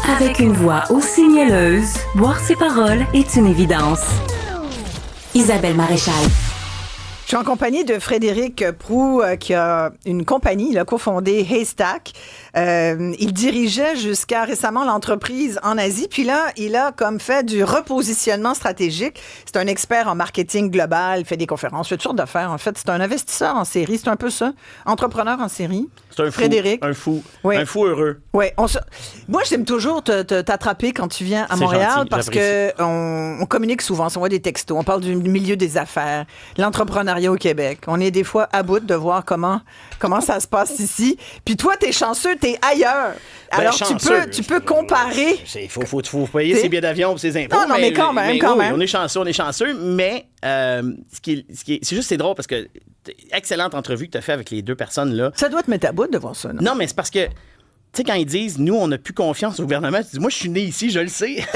Avec une voix aussi mielleuse, boire ses paroles est une évidence. Isabelle Maréchal. Je suis en compagnie de Frédéric Proulx, qui a une compagnie, il a cofondé Haystack. Il dirigeait jusqu'à récemment l'entreprise en Asie. Puis là, il a comme fait du repositionnement stratégique. C'est un expert en marketing global, il fait des conférences, fait toutes sortes d'affaires. En fait, c'est un investisseur en série, c'est un peu ça. Entrepreneur en série. C'est un Frédéric. fou. Oui. Un fou heureux. Oui. Moi, j'aime toujours t'attraper quand tu viens à C'est Montréal gentil, parce qu'on communique souvent, on s'envoie des textos, on parle du milieu des affaires, l'entrepreneuriat au Québec. On est des fois à bout de voir comment ça se passe ici. Puis toi, t'es chanceux, t'es ailleurs. Alors, tu peux comparer. Il faut payer ses billets d'avion pour ses impôts. Non, mais quand même. Oui, on est chanceux, mais c'est juste, c'est drôle parce que excellente entrevue que tu as fait avec les deux personnes là. Ça doit te mettre à bout de voir ça, non? Non, mais c'est parce que, tu sais, quand ils disent, nous, on n'a plus confiance au gouvernement, tu dis, moi, je suis né ici, je le sais. Il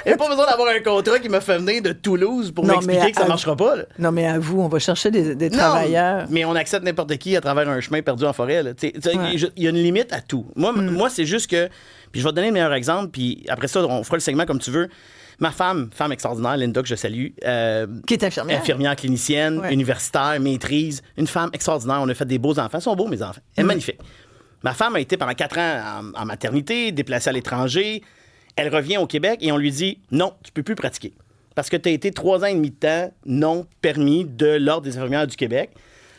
n'y a pas besoin d'avoir un contrat qui me fait venir de Toulouse pour m'expliquer que ça ne marchera pas. Là. Non, mais à vous, on va chercher des travailleurs. Mais on accepte n'importe qui à travers un chemin perdu en forêt. Il y a une limite à tout. Moi, c'est juste que, puis je vais te donner le meilleur exemple, puis après ça, on fera le segment comme tu veux. Ma femme extraordinaire, Linda, que je salue. Qui est infirmière. Infirmière clinicienne, universitaire, maîtrise. Une femme extraordinaire. On a fait des beaux enfants. Ils sont beaux, mes enfants. Elle est magnifique. Ma femme a été pendant 4 ans en maternité, déplacée à l'étranger. Elle revient au Québec et on lui dit « Non, tu peux plus pratiquer. Parce que tu as été 3 ans et demi de temps non permis de l'Ordre des infirmières du Québec.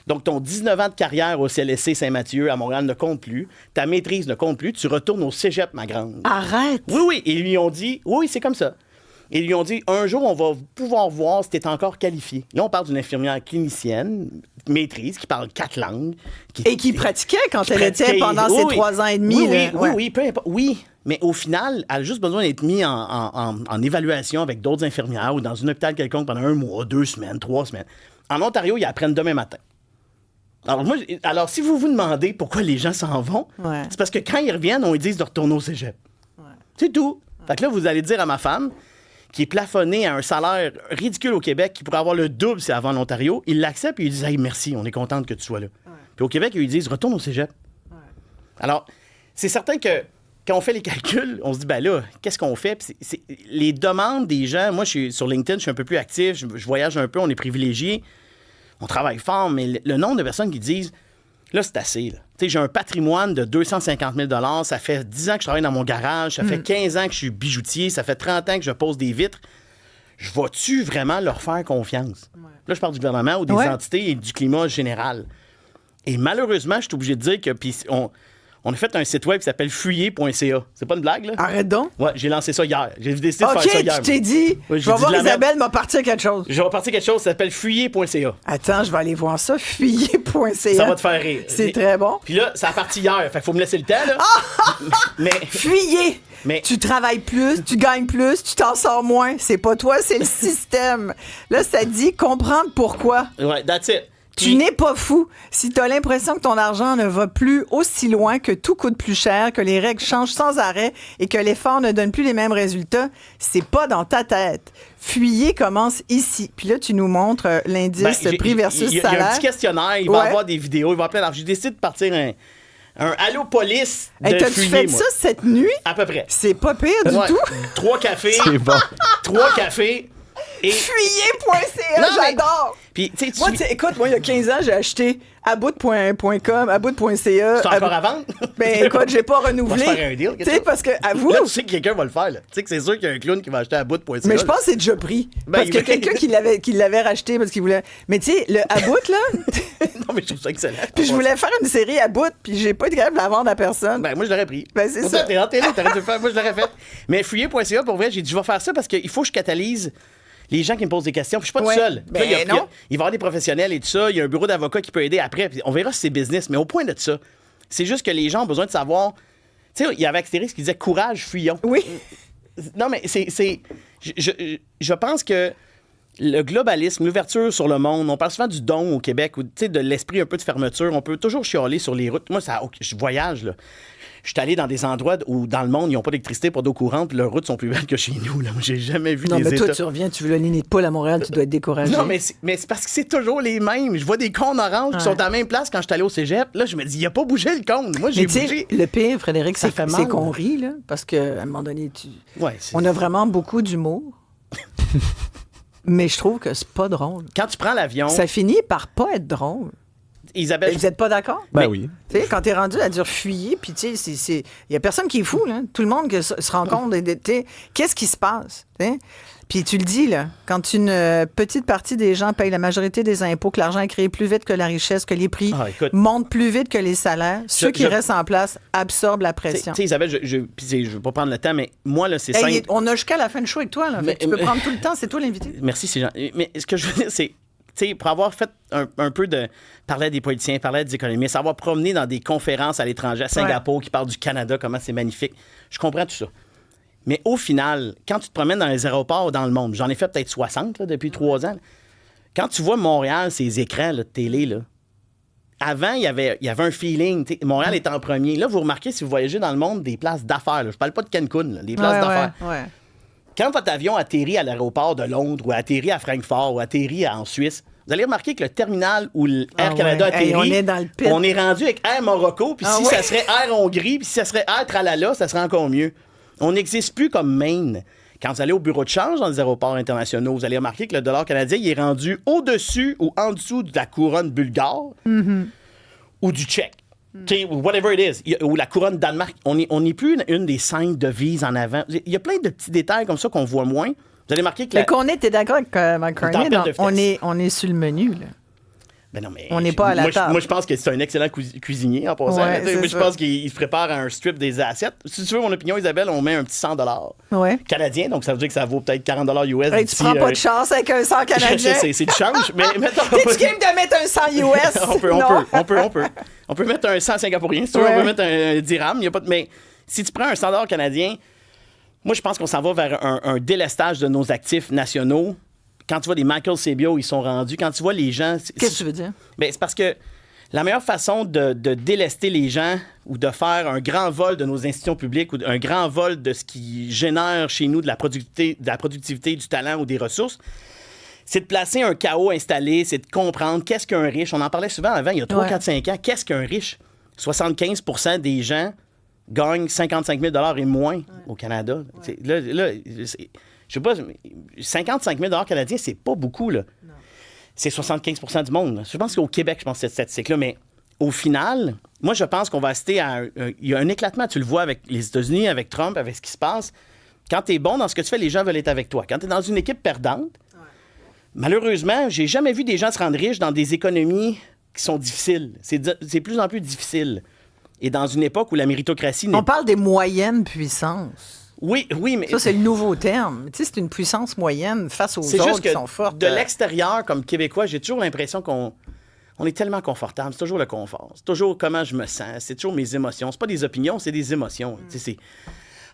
Donc, ton 19 ans de carrière au CLSC Saint-Mathieu à Montréal ne compte plus. Ta maîtrise ne compte plus. Tu retournes au cégep, ma grande. » Arrête! Oui. Et ils lui ont dit « Oui, c'est comme ça. » Et ils lui ont dit, un jour, on va pouvoir voir si tu es encore qualifié. Là, on parle d'une infirmière clinicienne, maîtrise, qui parle 4 langues. Qui pratiquait quand elle était pendant ces 3 ans et demi. Oui, peu importe. Oui, mais au final, elle a juste besoin d'être mise en évaluation avec d'autres infirmières ou dans un hôpital quelconque pendant 1 mois, 2 semaines, 3 semaines. En Ontario, ils apprennent demain matin. Alors, si vous vous demandez pourquoi les gens s'en vont, c'est parce que quand ils reviennent, on lui dit de retourner au cégep. Ouais. C'est tout. Fait que là, vous allez dire à ma femme, qui est plafonné à un salaire ridicule au Québec, qui pourrait avoir le double si avant l'Ontario, ils l'acceptent et ils disent « Hey, merci, on est contente que tu sois là. Ouais. » Puis au Québec, ils lui disent « Retourne au cégep. Ouais. » Alors, c'est certain que quand on fait les calculs, on se dit « Ben là, qu'est-ce qu'on fait? » Puis les demandes des gens, moi, je suis sur LinkedIn, je suis un peu plus actif, je voyage un peu, on est privilégié, on travaille fort, mais le nombre de personnes qui disent « Là, c'est assez, là. Tu sais, j'ai un patrimoine de 250 000 $. Ça fait 10 ans que je travaille dans mon garage. Ça fait 15 ans que je suis bijoutier. Ça fait 30 ans que je pose des vitres. Je vais-tu vraiment leur faire confiance? Ouais. Là, je parle du gouvernement ou des entités et du climat général. Et malheureusement, je suis obligé de dire que... Puis on a fait un site web qui s'appelle fuyer.ca. C'est pas une blague, là? Arrête donc. Ouais, j'ai lancé ça hier. J'ai décidé de faire ça hier. OK, tu t'es dit, je vais voir Isabelle m'a partir quelque chose. Je vais partir quelque chose, ça s'appelle fuyer.ca. Attends, je vais aller voir ça, fuyer.ca. Ça va te faire rire. C'est très bon. Puis là, ça a parti hier, fait qu'il faut me laisser le temps, là. Mais... Fuyer! Mais... Tu travailles plus, tu gagnes plus, tu t'en sors moins. C'est pas toi, c'est le système. Là, ça dit comprendre pourquoi. Ouais, that's it. Tu n'es pas fou. Si tu as l'impression que ton argent ne va plus aussi loin, que tout coûte plus cher, que les règles changent sans arrêt et que l'effort ne donne plus les mêmes résultats, c'est pas dans ta tête. Fuyer commence ici. Puis là, tu nous montres l'indice prix versus salaire. Il y a un petit questionnaire, il va y avoir des vidéos, il va y avoir plein d'argent. J'ai décidé de partir un Allô Police de T'as-tu fait ça cette nuit? À peu près. C'est pas pire du tout. 3 cafés. C'est bon. 3 cafés. Et... Fuyer.ca, j'adore! Puis, moi, écoute, il y a 15 ans, j'ai acheté about.com, about.ca. C'est encore à vendre? Ben, écoute, j'ai pas renouvelé. On va se faire un deal, tu sais, parce que, avoue. Là, tu sais que quelqu'un va le faire, là. Tu sais que c'est sûr qu'il y a un clown qui va acheter about.ca. Mais je pense que c'est déjà pris. Parce que quelqu'un qui l'avait racheté parce qu'il voulait. Mais tu sais, le about, là. Non, mais je trouve ça excellent. Puis je voulais faire une série about, puis j'ai pas été capable de la vendre à personne. Ben, moi, je l'aurais pris. Ben, c'est ça. T'es en télé, t'aurais dû le faire. Moi, je l'aurais fait. Mais fuyer.ca, pour vrai, j'ai dit, je vais faire ça parce qu'il faut que je catalyse les gens qui me posent des questions. Puis je suis pas tout seul. Ben, il va y avoir des professionnels et tout ça. Il y a un bureau d'avocat qui peut aider après. Puis on verra si c'est business. Mais au point de ça, c'est juste que les gens ont besoin de savoir. Tu sais, il y avait Astérix qui disait courage, fuyons. Oui. Non, mais c'est. Je pense que le globalisme, l'ouverture sur le monde, on parle souvent du don au Québec, ou de l'esprit un peu de fermeture. On peut toujours chialer sur les routes. Moi, je voyage, là. Je suis allé dans des endroits où, dans le monde, ils n'ont pas d'électricité, pas d'eau courante, puis leurs routes sont plus belles que chez nous. Là. J'ai jamais vu non, des mais toi, États... tu reviens, tu veux le nid de poule à Montréal, tu dois être découragé. Non, mais c'est parce que c'est toujours les mêmes. Je vois des cônes oranges qui sont à la même place quand je suis allé au cégep. Là, je me dis, il a pas bougé le cône. Moi, j'ai bougé. Le pire, Frédéric, Ça fait mal. c'est qu'on rit, là, parce qu'à un moment donné, Ouais, on a vraiment beaucoup d'humour. Mais je trouve que c'est pas drôle. Quand tu prends l'avion... Ça finit par pas être drôle. Isabelle... Vous êtes pas d'accord? Ben oui. Tu sais, quand t'es rendu à dire fuyer, puis tu sais, il y a personne qui est fou, là. Tout le monde se rend compte. Qu'est-ce qui se passe? T'sais? Puis tu le dis, là, quand une petite partie des gens payent la majorité des impôts, que l'argent est créé plus vite que la richesse, que les prix montent plus vite que les salaires, ceux qui restent en place absorbent la pression. Tu sais, Isabelle, je veux pas prendre le temps, mais moi, là, c'est simple. On a jusqu'à la fin du show avec toi, là. Tu peux prendre tout le temps, c'est toi l'invité. Merci, c'est gentil. Mais ce que je veux dire, c'est... Tu sais, pour avoir fait un peu de... Parler à des politiciens, parler à des économistes, avoir promené dans des conférences à l'étranger, à Singapour, qui parlent du Canada, comment c'est magnifique. Je comprends tout ça. Mais au final, quand tu te promènes dans les aéroports dans le monde, j'en ai fait peut-être 60 là, depuis 3 ans, là. Quand tu vois Montréal, ces écrans là, de télé, là, avant, il y avait un feeling. Montréal est en premier. Là, vous remarquez, si vous voyagez dans le monde, des places d'affaires. Là. Je parle pas de Cancun, là, des places d'affaires. Ouais. Quand votre avion atterrit à l'aéroport de Londres ou atterrit à Francfort ou atterrit en Suisse, vous allez remarquer que le terminal où Air Canada atterrit, on est dans le pit. On est rendu avec Air Morocco, puis ça serait Air Hongrie, puis si ça serait Air Tralala, ça serait encore mieux. On n'existe plus comme Maine. Quand vous allez au bureau de change dans les aéroports internationaux, vous allez remarquer que le dollar canadien il est rendu au-dessus ou en dessous de la couronne bulgare ou du tchèque. Whatever it is. Ou la couronne Danemark. On n'est plus une des 5 devises en avant. Il y a plein de petits détails comme ça qu'on voit moins. Vous allez remarquer que... Mais qu'on est, t'es d'accord avec Mike Carney? On est sur le menu, là. Ben non, mais on n'est pas à la table. Moi, je pense que c'est un excellent cuisinier en passant. Ouais, moi, je pense qu'il se prépare un strip des assiettes. Si tu veux mon opinion, Isabelle, on met un petit 100 canadien, donc ça veut dire que ça vaut peut-être 40 US. Hey, tu prends pas de chance avec un 100 canadien. C'est du change, mais mettons... T'es-tu game de mettre un 100 US? on peut mettre un 100 singapourien, si tu veux, on peut mettre un dirham. Mais si tu prends un 100 canadien, moi, je pense qu'on s'en va vers un délestage de nos actifs nationaux. Quand tu vois des Michael Sebio, ils sont rendus. Quand tu vois les gens... Qu'est-ce que tu veux dire? Ben, c'est parce que la meilleure façon de délester les gens ou de faire un grand vol de nos institutions publiques ou un grand vol de ce qui génère chez nous de la productivité, du talent ou des ressources, c'est de placer un chaos installé, c'est de comprendre qu'est-ce qu'un riche. On en parlait souvent avant, il y a 3, 4, 5 ans. Qu'est-ce qu'un riche? 75% des gens gagnent 55 000 $ et moins au Canada. Là, je sais pas, 55 000 $ canadiens, c'est pas beaucoup, là. Non. C'est 75 % du monde. Là. Je pense qu'au Québec, je pense que c'est cette statistique-là, mais au final, moi, je pense qu'on va assister à... Il y a un éclatement, tu le vois avec les États-Unis, avec Trump, avec ce qui se passe. Quand tu es bon dans ce que tu fais, les gens veulent être avec toi. Quand tu es dans une équipe perdante, malheureusement, j'ai jamais vu des gens se rendre riches dans des économies qui sont difficiles. C'est de plus en plus difficile. Et dans une époque où la méritocratie... On parle des moyennes puissances. Oui, mais... Ça, c'est le nouveau terme. Tu sais, c'est une puissance moyenne face aux autres qui sont fortes. De l'extérieur, comme Québécois, j'ai toujours l'impression qu'on est tellement confortable. C'est toujours le confort. C'est toujours comment je me sens. C'est toujours mes émotions. C'est pas des opinions, c'est des émotions. Tu sais, c'est...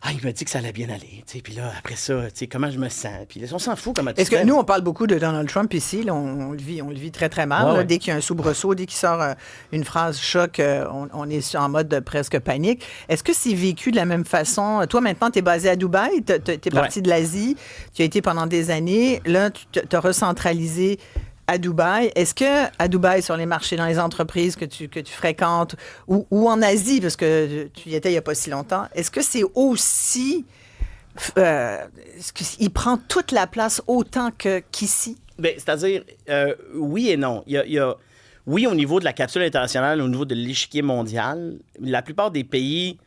Ah, il m'a dit que ça allait bien aller. Puis là, après ça, comment je me sens. Puis on s'en fout comment tu Est-ce que nous, on parle beaucoup de Donald Trump ici. Là, on le vit très, très mal. Là, dès qu'il y a un soubresaut, dès qu'il sort une phrase choc, on est en mode de presque panique. Est-ce que c'est vécu de la même façon? Toi, maintenant, tu es basé à Dubaï. Tu es parti de l'Asie. Tu as été pendant des années. Là, tu as recentralisé à Dubaï. Est-ce que à Dubaï, sur les marchés, dans les entreprises que tu fréquentes, ou en Asie, parce que tu y étais il n'y a pas si longtemps, est-ce que c'est aussi... est-ce qu'il prend toute la place autant qu'ici? Bien, c'est-à-dire, oui et non. Oui, au niveau de la capsule internationale, au niveau de l'échiquier mondial, la plupart des pays...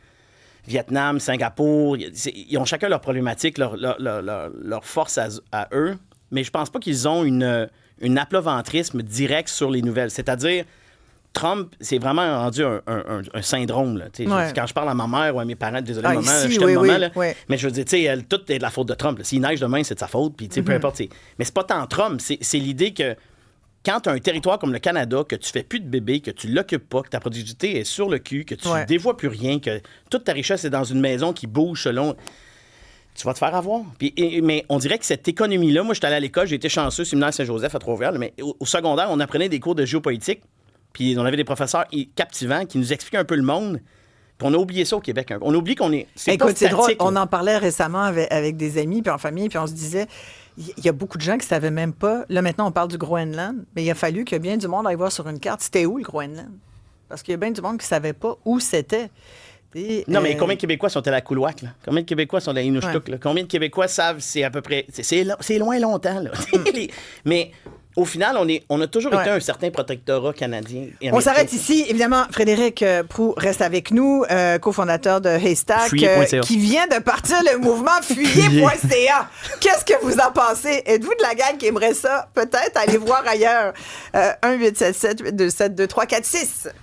Vietnam, Singapour, ils ont chacun leurs problématiques, leur force à eux, mais je pense pas qu'ils ont une aploventrisme direct sur les nouvelles. C'est-à-dire, Trump, c'est vraiment rendu un syndrome. Là. Quand je parle à ma mère ou à mes parents, désolé, maman, ici, je t'aime, maman, là, mais je veux dire, tout est de la faute de Trump. Là. S'il neige demain, c'est de sa faute, puis peu importe. Mais c'est pas tant Trump, c'est l'idée que quand tu as un territoire comme le Canada, que tu fais plus de bébés, que tu l'occupes pas, que ta productivité est sur le cul, que tu dévoies plus rien, que toute ta richesse est dans une maison qui bouge selon... tu vas te faire avoir. Mais on dirait que cette économie-là, moi, j'étais allé à l'école, j'ai été chanceux, séminaire Saint-Joseph à Trois-Rivières, mais au secondaire, on apprenait des cours de géopolitique, puis on avait des professeurs captivants qui nous expliquaient un peu le monde. Puis on a oublié ça au Québec. On oublie qu'on est. Écoute, c'est drôle. Là. On en parlait récemment avec des amis puis en famille, puis on se disait, il y a beaucoup de gens qui ne savaient même pas. Là, maintenant, on parle du Groenland, mais il a fallu que bien du monde aille voir sur une carte c'était où le Groenland. Parce qu'il y a bien du monde qui ne savait pas où c'était. Et, non, mais combien de Québécois sont à la Coulouac, là? Combien de Québécois sont à la Inukshuk, là? Combien de Québécois savent c'est à peu près. C'est loin longtemps, là. Mais. Au final, on a toujours été un certain protectorat canadien. Et on s'arrête ici. Évidemment, Frédéric Proulx reste avec nous, cofondateur de Haystack, qui vient de partir le mouvement Fuyez.ca. Qu'est-ce que vous en pensez? Êtes-vous de la gang qui aimerait ça? Peut-être aller voir ailleurs. 1-877-827-2346.